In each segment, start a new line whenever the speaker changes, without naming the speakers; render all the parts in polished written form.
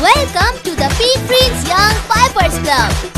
Welcome to the P-Prince Young Pipers Club,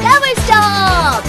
never stop,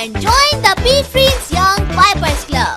and join the P-Prince Young Pipers Club।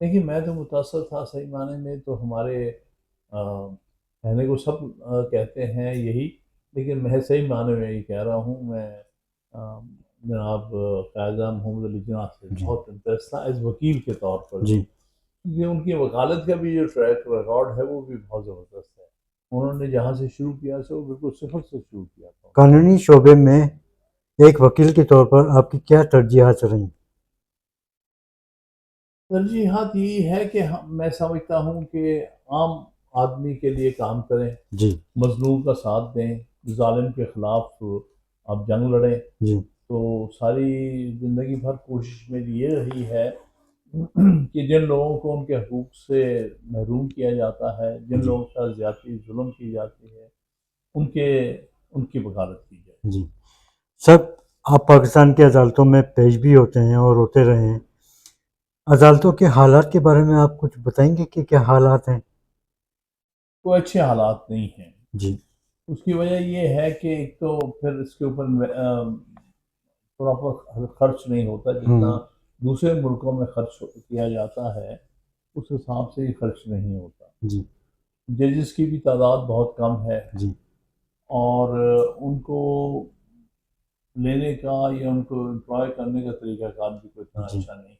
دیکھیے میں تو متاثر تھا صحیح معنی میں، تو ہمارے کہنے کو سب کہتے ہیں یہی، لیکن میں صحیح معنی میں یہ کہہ رہا ہوں، میں آ، جناب قائد اعظم محمد علی جناح سے
جی
بہت امپریس تھا ایز وکیل کے طور پر بھی،
جی
کیونکہ ان کی وکالت کا بھی جو ٹریک ریکارڈ ہے وہ بھی بہت زبردست ہے۔ انہوں نے جہاں سے شروع کیا سے وہ بالکل صفر سے شروع کیا تھا۔
قانونی شعبے میں ایک وکیل کے طور پر آپ کی کیا ترجیحات رہیں؟
ترجیحات یہی ہے کہ میں سمجھتا ہوں کہ عام آدمی کے لیے کام کریں،
جی
مظلوم کا ساتھ دیں، ظالم کے خلاف آپ جنگ لڑیں۔
جی
تو ساری زندگی بھر کوشش میری یہ رہی ہے کہ جن لوگوں کو ان کے حقوق سے محروم کیا جاتا ہے، جن
جی
لوگوں کے ساتھ زیادتی ظلم کی جاتی ہے، ان کے ان کی وکالت کی جائے۔
جی سر، آپ پاکستان کی عدالتوں میں پیش بھی ہوتے ہیں اور ہوتے رہے ہیں، عدالتوں کے حالات کے بارے میں آپ کچھ بتائیں گے کہ کیا حالات ہیں؟
کوئی اچھے حالات نہیں ہیں۔
جی
اس کی وجہ یہ ہے کہ ایک تو پھر اس کے اوپر پراپر خرچ نہیں ہوتا جتنا
ہوں
دوسرے ملکوں میں خرچ کیا جاتا ہے، اس حساب سے یہ خرچ نہیں ہوتا۔
جی
ججز کی بھی تعداد بہت کم ہے،
جی
اور ان کو لینے کا یا ان کو امپلائے کرنے کا طریقہ کار بھی کوئی اتنا
جی
اچھا نہیں ہے۔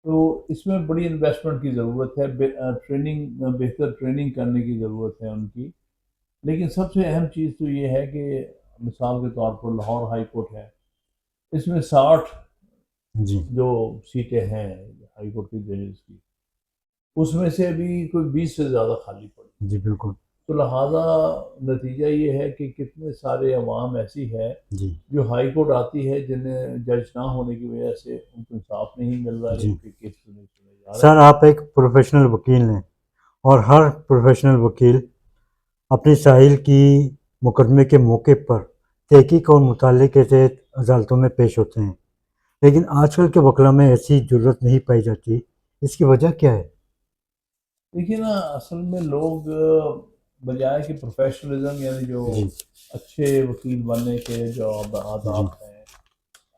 تو اس میں بڑی انویسٹمنٹ کی ضرورت ہے، بہتر ٹریننگ کرنے کی ضرورت ہے ان کی۔ لیکن سب سے اہم چیز تو یہ ہے کہ مثال کے طور پر لاہور ہائی کورٹ ہے، اس میں 60
جی
جو سیٹیں ہیں ہائی کورٹ کی ججز کی، اس میں سے ابھی کوئی 20 سے زیادہ خالی پڑی۔
جی بالکل
تو لہٰذا نتیجہ یہ ہے کہ کتنے سارے عوام ایسی ہے
جی
جو ہائی کورٹ آتی ہے، جنہیں جج نہ ہونے کی وجہ سے ان کو انصاف نہیں مل رہا ہے،
جی
ان کے کیس نہیں سنے جا رہے۔
سر، آپ ایک پروفیشنل وکیل ہیں اور ہر پروفیشنل وکیل اپنی ساحل کی مقدمے کے موقع پر تحقیق اور مطالعے کے تحت عدالتوں میں پیش ہوتے ہیں، لیکن آج کل کے وکلا میں ایسی جرت نہیں پائی جاتی، اس کی وجہ کیا ہے؟
دیکھیے نا، اصل میں لوگ بجائے کہ پروفیشنلزم یعنی جو
جی
اچھے وکیل بننے کے جو
جی
آداب ہیں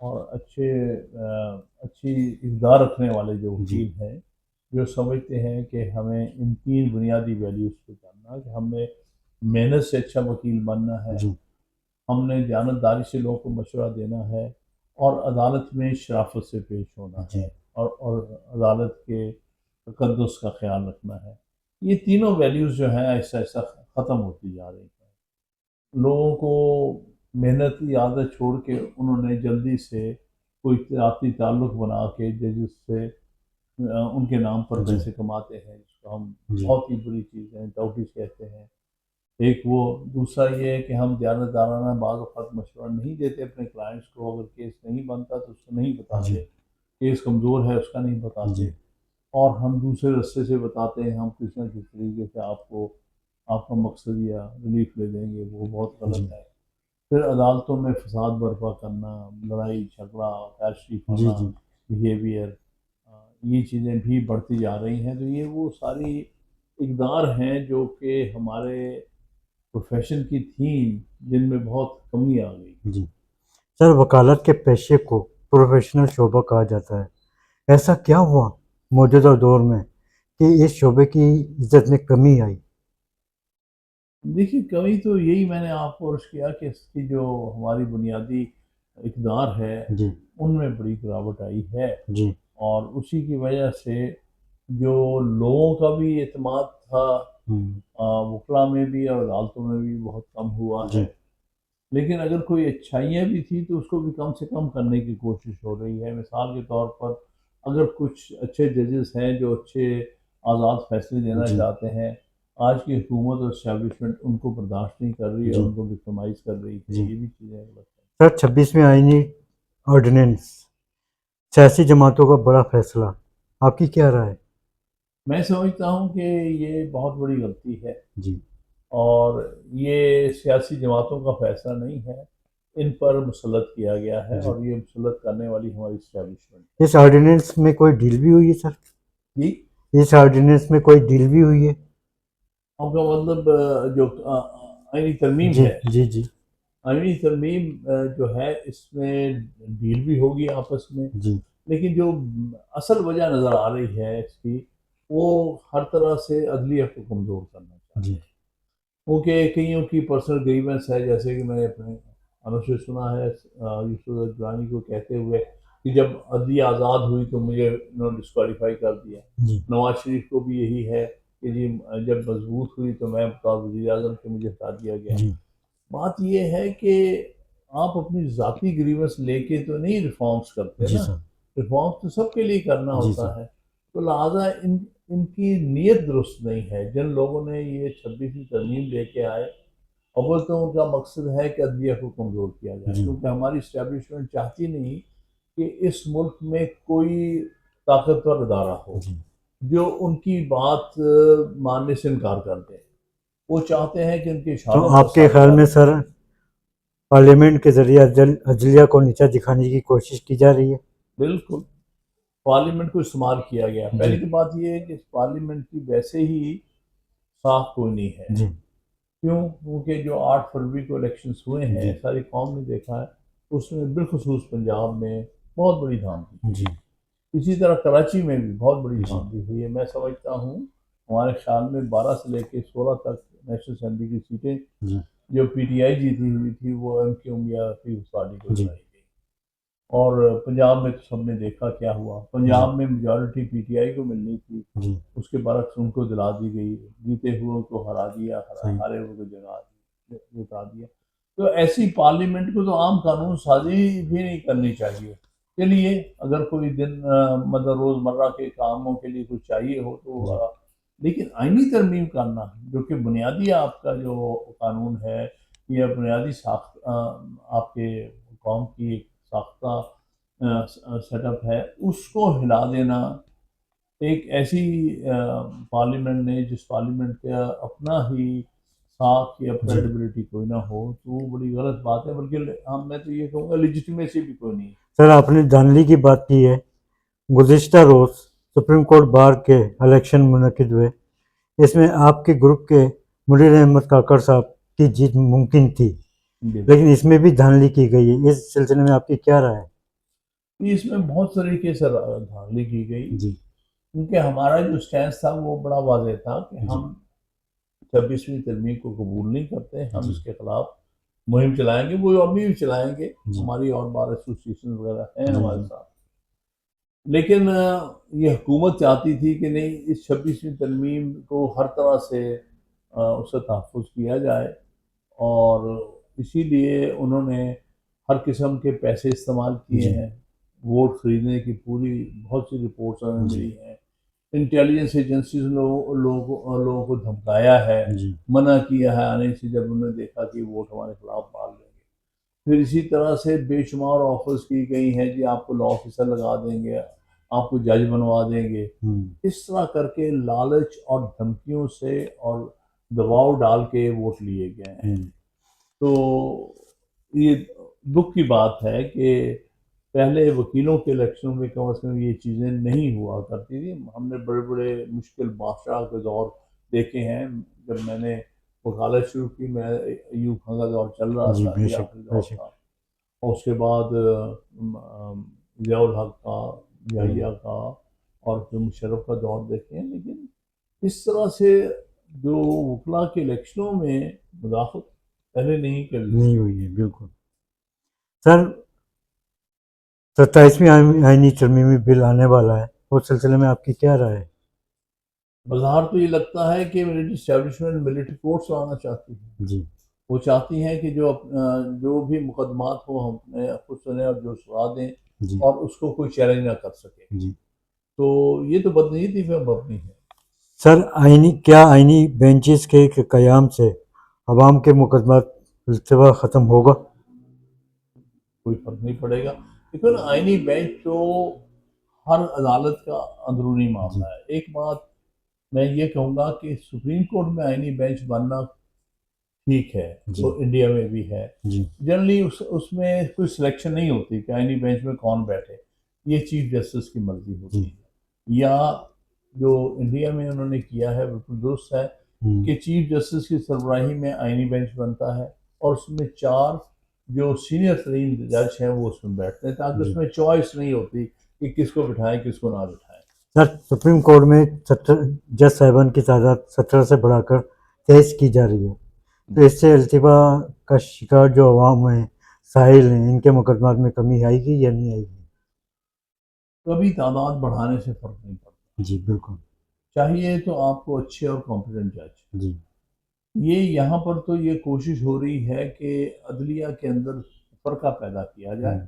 اور اچھی اقدار رکھنے والے جو
جی
وکیل ہیں، جو سمجھتے ہیں کہ ہمیں ان 3 بنیادی ویلیوز پہ کرنا، کہ ہم نے محنت سے اچھا وکیل بننا ہے،
جی
ہم نے دیانتداری سے لوگوں کو مشورہ دینا ہے، اور عدالت میں شرافت سے پیش ہونا
جی
ہے، اور عدالت کے تقدس کا خیال رکھنا ہے۔ یہ تینوں ویلیوز جو ہیں ایسا ایسا ختم ہوتی جا رہی ہیں۔ لوگوں کو محنت کی عادت چھوڑ کے انہوں نے جلدی سے کوئی ذاتی تعلق بنا کے ججز سے ان کے نام پر
جی
پیسے کماتے ہیں، جس کو ہم
جی
بہت ہی بری چیز ہے، ٹاؤٹیز کہتے ہیں۔ ایک وہ، دوسرا یہ ہے کہ ہم دیانتدارانہ بعض اوقات مشورہ نہیں دیتے اپنے کلائنٹس کو، اگر کیس نہیں بنتا تو اس کو نہیں
جی
بتاتے، کیس کمزور ہے اس کا نہیں بتاتے،
جی
اور ہم دوسرے رستے سے بتاتے ہیں، ہم کسی نہ کسی طریقے سے آپ کو آپ کا مقصد یا ریلیف لے دیں گے، وہ بہت
جی
غلط ہے۔ پھر عدالتوں میں فساد برپا کرنا، لڑائی جھگڑا، تشریف
جی
ہونا،
جی
بیہیویئر، یہ چیزیں بھی بڑھتی جا رہی ہیں۔ تو یہ وہ ساری اقدار ہیں جو کہ ہمارے پروفیشن کی تھیں، جن میں بہت کمی آ گئی۔
جی سر، وکالت کے پیشے کو پروفیشنل شعبہ کہا جاتا ہے، ایسا کیا ہوا موجودہ دور میں کہ اس شعبے کی عزت میں کمی آئی؟
دیکھیے، کمی تو یہی میں نے آپ کو عرض کیا کہ اس کی جو ہماری بنیادی اقدار ہے
جی
ان میں بڑی گراوٹ آئی ہے،
جی
اور اسی کی وجہ سے جو لوگوں کا بھی اعتماد تھا
ہوں
وکلا میں بھی اور عدالتوں میں بھی بہت کم ہوا
جی
ہے۔ لیکن اگر کوئی اچھائیاں بھی تھیں تو اس کو بھی کم سے کم کرنے کی کوشش ہو رہی ہے۔ مثال کے طور پر اگر کچھ اچھے ججز ہیں جو اچھے آزاد فیصلے دینا
جی
چاہتے ہیں، آج کی حکومت اور اسٹیبلشمنٹ ان کو برداشت نہیں کر رہی ہے،
جی
ان کو وکٹمائز کر رہی ہے،
جی
یہ بھی چیزیں غلط ہیں۔
سر، 26ویں آئینی آرڈیننس، سیاسی جماعتوں کا بڑا فیصلہ، آپ کی کیا رائے؟
میں سمجھتا ہوں کہ یہ بہت بڑی غلطی ہے،
جی
اور یہ سیاسی جماعتوں کا فیصلہ نہیں ہے، ان پر مسلط کیا گیا ہے،
جی
اور یہ مسلط کرنے والی ہماری اسٹیبلشمنٹ
اس آرڈیننس میں کوئی ڈیل بھی ہوئی ہے سر؟
ہے۔ جی،
اس آرڈیننس میں کوئی ڈیل بھی ہوئی ہے؟
آپ کا مطلب جو آئینی ترمیم
جی
ہے،
جی جی
آئینی ترمیم جو ہے اس میں ڈیل بھی ہوگی آپس میں،
جی
لیکن جو اصل وجہ نظر آ رہی ہے اس کی، وہ ہر طرح سے عدلیہ کو کمزور کرنا چاہتے
جی
ہیں، کیونکہ کئیوں کی پرسنل گریونس ہے، جیسے کہ میں نے اپنے انوں سے سنا ہے یوسف درانی کو کہتے ہوئے کہ جب عدلیہ آزاد ہوئی تو مجھے انہوں نے ڈسکوالیفائی کر دیا.
جی
نواز شریف کو بھی یہی ہے کہ جی جب مضبوط ہوئی تو میں بطور وزیر اعظم سے مجھے ہٹا دیا گیا.
جی
بات یہ ہے کہ آپ اپنی ذاتی گریونس لے کے تو نہیں ریفارمس کرتے
جی
نا،
سر
ریفارمس تو سب کے لیے کرنا
جی
ہوتا
سر
ہے. تو لہٰذا ان کی نیت درست نہیں ہے. جن لوگوں نے یہ 26ویں ترمیم لے کے آئے، اول تو ان کا مقصد ہے کہ عدلیہ کو کمزور کیا جائے،
جی
کیونکہ ہماری اسٹیبلشمنٹ چاہتی نہیں کہ اس ملک میں کوئی طاقتور ادارہ ہو
جی
جو ان کی بات ماننے سے انکار کر دے. وہ چاہتے ہیں کہ ان کے
تو
اشاروں پر
آپ کے
سارے
خیال میں
ادارے
سر پارلیمنٹ کے ذریعے عدلیہ کو نیچا دکھانے کی کوشش کی جا رہی ہے؟
بالکل پارلیمنٹ کو استعمال کیا گیا.
جی
پہلی تو بات یہ ہے کہ اس پارلیمنٹ کی ویسے ہی صاف کوئی نہیں ہے.
جی
کیوں؟ کیونکہ جو 8 فروری کو الیکشنز ہوئے ہیں،
جی
ساری قوم نے دیکھا ہے، اس میں بالخصوص پنجاب میں بہت بڑی دھاندلی.
جی
اسی طرح کراچی میں بھی بہت بڑی
جی
دھاندلی ہوئی ہے. میں سمجھتا ہوں ہمارے خیال میں 12 سے لے کے 16 تک نیشنل اسمبلی کی سیٹیں
جی
جو پی ٹی آئی جیتی ہوئی تھی وہ ایم کیو یا پیپلز پارٹی کو
جی
دلائی گئی. اور پنجاب میں تو سب نے دیکھا کیا ہوا. پنجاب میں میجورٹی پی ٹی آئی کو ملنی تھی،
جی
اس کے برعکس ان کو دلا دی گئی. جیتے ہوئے کو ہرا دیا،
صحیح
ہارے ہوئے کو جتا دیا. تو ایسی پارلیمنٹ کو تو عام قانون سازی بھی نہیں کرنی چاہیے. چلیے اگر کوئی دن مطلب روزمرہ کے کاموں کے لیے کچھ چاہیے ہو تو لیکن آئینی ترمیم کرنا جو کہ بنیادی آپ کا جو قانون ہے یا بنیادی ساخت آپ کے قوم کی ایک ساختہ سیٹ اپ ہے، اس کو ہلا دینا ایک ایسی پارلیمنٹ نے جس پارلیمنٹ کا اپنا ہی ساکھ یا کریڈیبلٹی کوئی نہ ہو تو وہ بڑی غلط بات ہے. بلکہ میں تو یہ کہوں گا لیجیٹیمیسی بھی کوئی نہیں ہے.
سر آپ نے دھاندلی کی بات کی ہے. گزشتہ روز سپریم کورٹ بار کے الیکشن منعقد ہوئے، اس میں آپ کے گروپ کے منیر احمد کاکڑ صاحب کی جیت ممکن تھی، لیکن اس میں بھی دھاندلی کی گئی ہے. اس سلسلے میں آپ کی کیا رائے ہے؟
اس میں بہت طریقے سے دھاندلی کی گئی،
جی
کیونکہ ہمارا جو سٹینس تھا وہ بڑا واضح تھا کہ ہم 26ویں ترمیم کو قبول نہیں کرتے. ہم اس کے خلاف مہم چلائیں گے، وہ ابھی بھی چلائیں گے. ہماری اور بار ایسوسیشن وغیرہ ہیں ہمارے ساتھ. لیکن یہ حکومت چاہتی تھی کہ نہیں، اس 26ویں ترمیم کو ہر طرح سے اس سے تحفظ کیا جائے، اور اسی لیے انہوں نے ہر قسم کے پیسے استعمال کیے ہیں. ووٹ خریدنے کی پوری بہت سی رپورٹس ہمیں ملی ہیں. انٹیلیجنس ایجنسیز نے لوگوں کو دھمکایا ہے، منع کیا ہے آنے سے جب انہوں نے دیکھا کہ ووٹ ہمارے خلاف ڈال دیں گے. پھر اسی طرح سے بے شمار آفرز کی گئی ہیں، جی آپ کو لا آفیسر لگا دیں گے، آپ کو جج بنوا دیں گے. اس طرح کر کے لالچ اور دھمکیوں سے اور دباؤ ڈال کے ووٹ لیے گئے ہیں. تو یہ دکھ کی بات ہے کہ پہلے وکیلوں کے الیکشنوں میں کم از کم یہ چیزیں نہیں ہوا کرتی تھی. ہم نے بڑے بڑے مشکل بادشاہ کے دور دیکھے ہیں. جب میں نے وکالت شروع کی، میں ایوب خان کا دور چل رہا تھا، یہ آخری دور تھا، اور اس کے بعد ضیاء الحق کا، یحییٰ کا، اور پھر مشرف کا دور دیکھے ہیں. لیکن اس طرح سے جو وکلا کے الیکشنوں میں مداخلت پہلے نہیں
ہوئی ہے. بالکل سر، 27ویں آئینی ترمیمی بل آنے والا ہے، اس سلسلے میں آپ کی کیا رائے ہے؟
بظاہر تو یہ لگتا ہے کہ ملٹری اسٹیبلشمنٹ ملٹری کورٹس آنا چاہتی ہے.
جی
وہ چاہتی ہیں کہ جو بھی مقدمات ہوں ہم خود سنیں اور جو سنا دیں اور اس کو کوئی چیلنج نہ کر سکے. تو یہ تو بدنیتی پہ مبنی ہے.
سر، کیا آئینی بینچز کے قیام سے عوام کے مقدمات التوا ختم ہوگا؟
کوئی فرق نہیں پڑے گا. لیکن آئینی بینچ تو ہر عدالت کا اندرونی معاملہ ہے. ایک بات میں یہ کہوں گا کہ سپریم کورٹ میں آئینی بینچ بننا ٹھیک ہے، وہ انڈیا میں بھی ہے. جنرلی اس میں کوئی سلیکشن نہیں ہوتی کہ آئینی بینچ میں کون بیٹھے، یہ چیف جسٹس کی مرضی ہوتی ہے. یا جو انڈیا میں انہوں نے کیا ہے بالکل درست ہے کہ چیف جسٹس کی سربراہی میں آئینی بینچ بنتا ہے، اور اس میں 4 جو سینئر ترین جج ہیں وہ اس میں بیٹھتے ہیں، تاکہ اس میں چوائس نہیں ہوتی کہ کس کو بٹھائیں کس کو نہ بٹھائیں.
سر سپریم کورٹ میں 70 جج صاحبان کی تعداد 17 سے بڑھا کر 23 کی جا رہی ہے، تو اس سے التوا کا شکار جو عوام ہیں، ساحل ہیں، ان کے مقدمات میں کمی آئے گی یا نہیں آئے گی؟
کبھی تعداد بڑھانے سے فرق نہیں پڑتا.
جی بالکل.
چاہیے تو آپ کو اچھے اور کمپیٹنٹ جج.
جی
یہ یہاں پر تو یہ کوشش ہو رہی ہے کہ عدلیہ کے اندر فرقہ پیدا کیا جائے،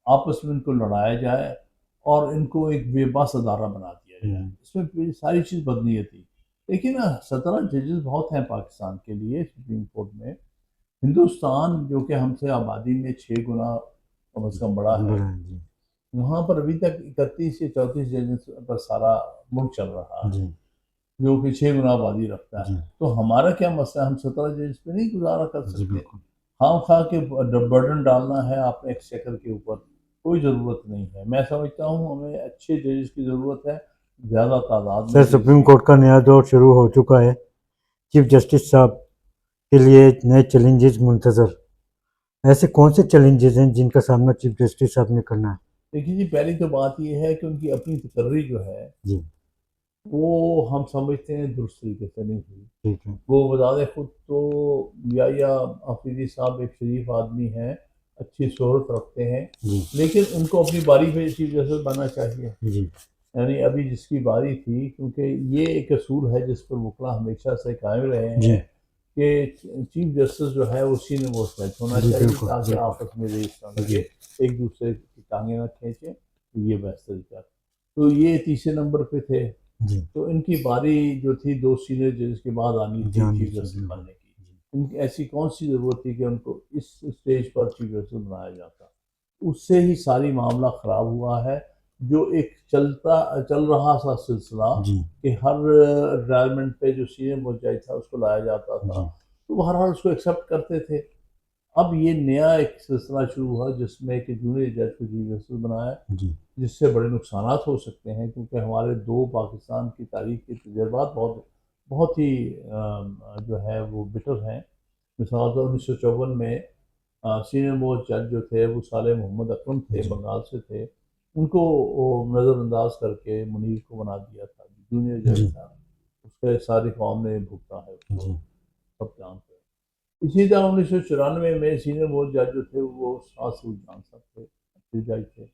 آپس میں ان کو لڑایا جائے اور ان کو ایک بے بس ادارہ بنا دیا جائے. اس میں ساری چیز بدنیتی. لیکن 17 ججز بہت ہیں پاکستان کے لیے سپریم کورٹ میں. ہندوستان جو کہ ہم سے آبادی میں 6 گنا کم از کم بڑا ہے،
جی
وہاں پر ابھی تک 31 یا 34 ججز پر سارا ملک چل رہا ہے،
جی
جو کہ 6 گنا آبادی رکھتا ہے.
جی
تو ہمارا کیا مسئلہ ہے؟ ہم 17 ججز پہ نہیں گزارا کر
جی
سکتے.
بالکل.
خام خواہ کے برڈن ڈالنا ہے آپ نے ایکسچیکر کے اوپر، کوئی ضرورت نہیں ہے. میں سمجھتا ہوں ہمیں اچھے ججز کی ضرورت ہے، زیادہ تعداد میں.
سر سپریم کورٹ کا نیا دور شروع ہو چکا ہے، چیف جسٹس صاحب کے لیے نئے چیلنجز منتظر. ایسے کون سے چیلنجز ہیں جن کا سامنا چیف جسٹس صاحب نے کرنا ہے؟
دیکھیے جی، پہلی تو بات یہ ہے کہ ان کی اپنی تقرری جو ہے
جی
وہ ہم سمجھتے ہیں درست طریقے سے نہیں ہوئی.
ٹھیک ہے.
وہ بذات خود تو یا آفریدی صاحب ایک شریف آدمی ہیں، اچھی شہرت رکھتے ہیں،
جی
لیکن ان کو اپنی باری پہ چیف جسٹس بننا چاہیے.
جی
یعنی ابھی جس کی باری تھی، کیونکہ یہ ایک اصول ہے جس پر وکلا ہمیشہ سے قائم رہے
جی
ہیں کہ چیف جسٹس جو ہے وہ سینئر موسٹ جج ہونا
جی
چاہیے
بالکل
تاکہ
بالکل.
آپس میں ریس نہ
جی
لگے، ایک دوسرے کی ٹانگیں نہ کھینچیں. یہ بہتر طریقہ. تو یہ تیسرے نمبر پہ تھے.
جی
تو ان کی باری جو تھی 2 سینئر ججز کے بعد آنی تھی
جان
چیف جسٹس بننے کی. ان کی ایسی کون سی ضرورت تھی کہ ان کو اس اسٹیج پر چیف جسٹس بنایا جاتا؟ اس سے ہی ساری معاملہ خراب ہوا ہے. جو ایک چل رہا تھا سلسلہ
جی
کہ ہر ریٹائرمنٹ پہ جو سینئر موسٹ جج تھا اس کو لایا جاتا تھا،
جی
تو بہرحال اس کو ایکسیپٹ کرتے تھے. اب یہ نیا ایک سلسلہ شروع ہوا جس میں کہ جونیئر جج کو چیف جسٹس بنایا،
جی
جس سے بڑے نقصانات ہو سکتے ہیں، کیونکہ ہمارے 2 پاکستان کی تاریخ کے تجربات بہت ہی جو ہے وہ بٹر ہیں. مثال طور 1954 میں سینئر موسٹ جج جو تھے وہ صالح محمد اکرم تھے،
جی
بنگال سے تھے. ان کو نظر انداز کر کے منیر کو بنا دیا تھا، جونیئر جج
جی
تھا. اس کے ساری قوم نے بھگتا ہے اس کو،
جی
سب جانتے ہیں. اسی طرح 1994 میں سینئر موسٹ جج جو تھے وہ شاہ سعود جان صاحب تھے، اچھے جج تھے.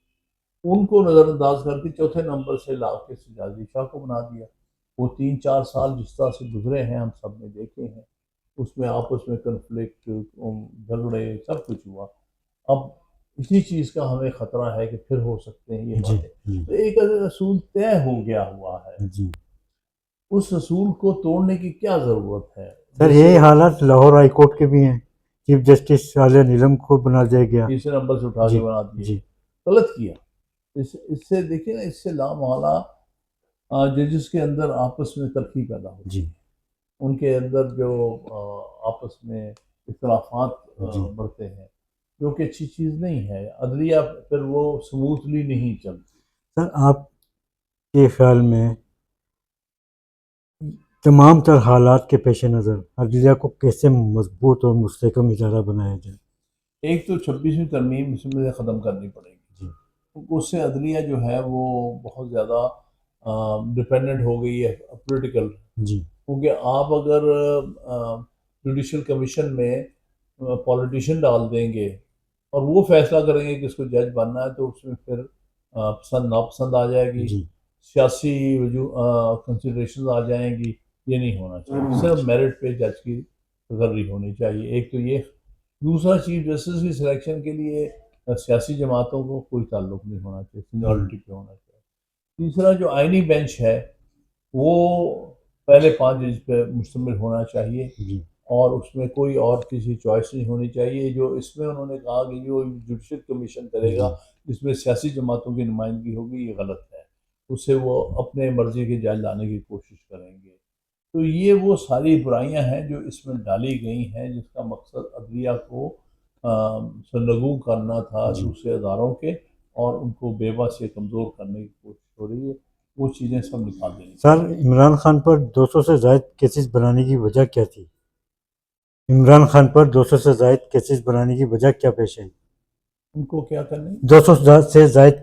ان کو نظر انداز کر کے 4تھے نمبر سے لا کے سجادی شاہ کو بنا دیا. وہ 3-4 سال جس طرح سے گزرے ہیں ہم سب نے دیکھے ہیں، اس میں آپس میں کنفلکٹ، جھگڑے، سب کچھ ہوا. اب اسی چیز کا ہمیں خطرہ ہے کہ پھر ہو سکتے ہیں یہ
جی
باتیں.
جی
تو ایک اصول طے ہو گیا ہوا ہے،
جی.
اس اصول کو توڑنے کی کیا ضرورت ہے؟
سر یہی حالات لاہور ہائی کورٹ کے بھی ہیں، چیف جسٹس عالیہ نیلم کو بنا دیا گیا.
تیسرے نمبر سے اٹھا
جی
کے بنا دیے.
جی
غلط کیا. اس سے دیکھیں نا، اس سے لامحالہ ججز کے اندر آپس میں تلخی پیدا ہوتی
جی
ہے. ان کے اندر جو آپس میں اختلافات
جی.
بڑھتے ہیں، جو کہ اچھی چیز نہیں ہے. عدلیہ پھر وہ سموتھلی نہیں چلتی.
سر آپ کے خیال میں تمام تر حالات کے پیش نظر عدلیہ کو کیسے مضبوط اور مستحکم ادارہ بنایا جائے؟ ایک
تو 26ویں ترمیم اس میں ختم کرنی پڑے گی.
جی
اس سے عدلیہ جو ہے وہ بہت زیادہ ڈپینڈنٹ ہو گئی ہے پولیٹیکل.
جی
کیونکہ آپ اگر جوڈیشل کمیشن میں پولیٹیشین ڈال دیں گے اور وہ فیصلہ کریں گے کہ اس کو جج بننا ہے، تو اس میں پھر پسند ناپسند آ جائے گی،
جی
سیاسی کنسیڈریشنز آ جائیں گی. یہ نہیں ہونا چاہیے. صرف میرٹ پہ جج کی تقرری ہونی چاہیے. ایک تو یہ. دوسرا، چیف جسٹس کی سلیکشن کے لیے سیاسی جماعتوں کو کوئی تعلق نہیں ہونا چاہیے، سینیورٹی پہ ہونا چاہیے. تیسرا، جو آئینی بینچ ہے وہ پہلے 5 جج پہ مشتمل ہونا چاہیے،
جی
اور اس میں کوئی اور کسی چوائس نہیں ہونی چاہیے. جو اس میں انہوں نے کہا کہ جو جوڈیشل کمیشن کرے گا جس میں سیاسی جماعتوں کی نمائندگی ہوگی، یہ غلط ہے. اس سے وہ اپنے مرضی کے جج لانے کی کوشش کریں گے. تو یہ وہ ساری برائیاں ہیں جو اس میں ڈالی گئی ہیں، جس کا مقصد عدلیہ کو سرنگو کرنا تھا
جی.
دوسرے اداروں کے، اور ان کو بے بس سے کمزور کرنے کی کوشش ہو رہی ہے. وہ چیزیں سب نکال دیں.
سر عمران خان پر 200 سے زائد کیسز بنانے کی وجہ کیا تھی؟ عمران خان پر 200 سے زائد کیسز بنانے کی وجہ کیا پیش آئی؟
ان کو کیا کرنے؟
200 سے زائد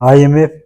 IMF